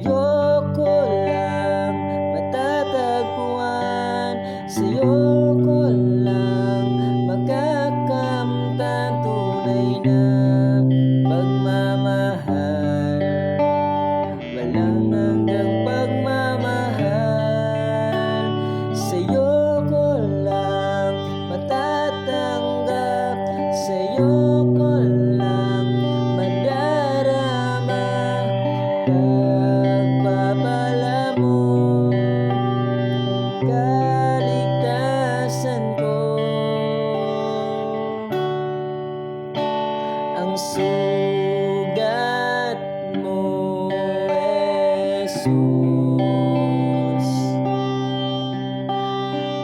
sa'yo ko lang matatagpuan, sa'yo ko lang makakamtan tunay na pagmamahal. Walang hanggang pagmamahal, sa'yo ko lang matatanggap, sa'yo ko lang madarama. Pagpapala mo, kaligtasan ko, ang sugat mo, Jesus,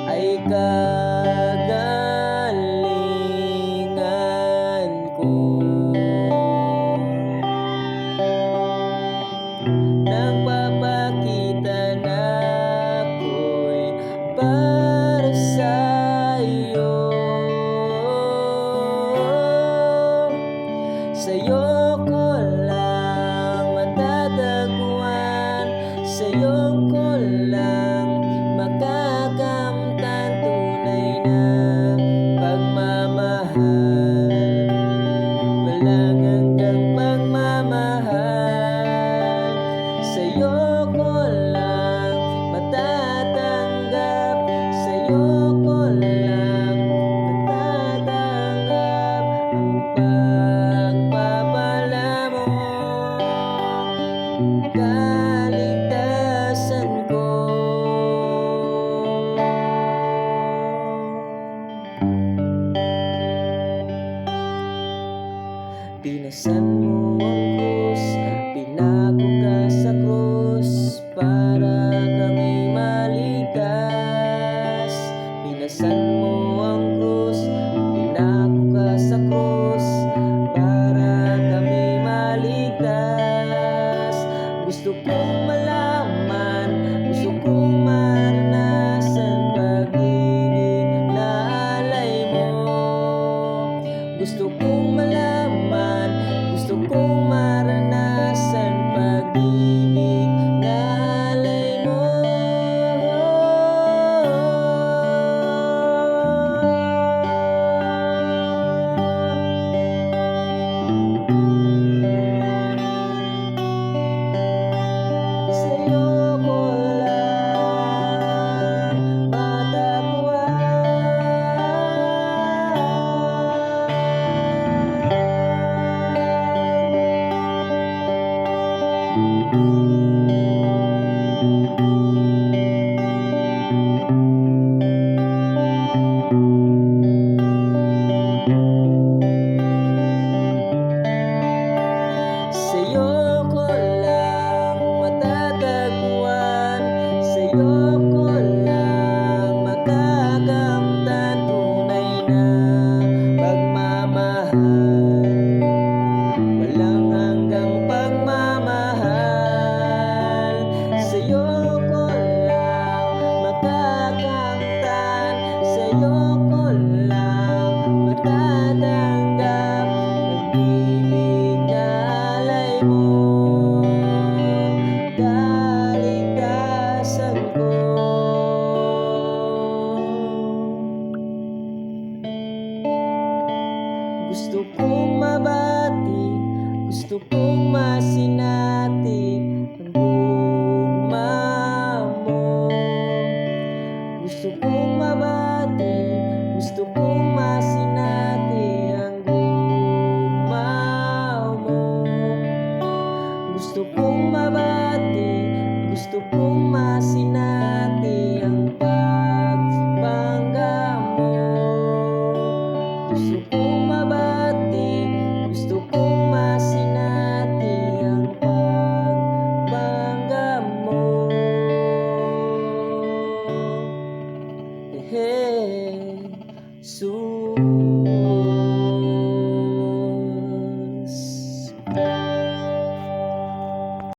ay kagalingan ko. Nagpapakita na ako'y para sa'yo, sa'yo ko lang matatagpuan, sa'yo ko lang makakamtan tunay na pagmamahal. Walang hanggang pagmamahal, sa'yo ko lang matatanggap, sa'yo ko lang matatanggap ang pagpapala mo, kaligtasan ko. Pinasan mo ang krus, pinako ka sa krus para kami maligtas. Pinasan mo ang krus, pinako ka sa krus para kami maligtas. Gusto kong malaman, gusto kong maranasan pag-ibig na alay mo. Gusto kong malaman, gusto kong maranasan pag-ibig na alay mo. Sa'yo ko lang sa'yo ko lang matatagpuan, sa'yo ko lang makakamtan tunay na pagmamahal. Walang hanggang pagmamahal, sa'yo ko lang makakamtan, sa'yo ko lang matatanggap pag-ibig na alay mo, kaligtasan ko. Gusto kong mabati, gusto kong masinati ang gugma mo. Gusto kong mabati, gusto kong masinati ang gugma mo. Gusto kong mabati, gusto kong masinati ang pagpanggap mo. Gusto kong mabati, gusto kong masinati ang pagpanggap mo. Jesus.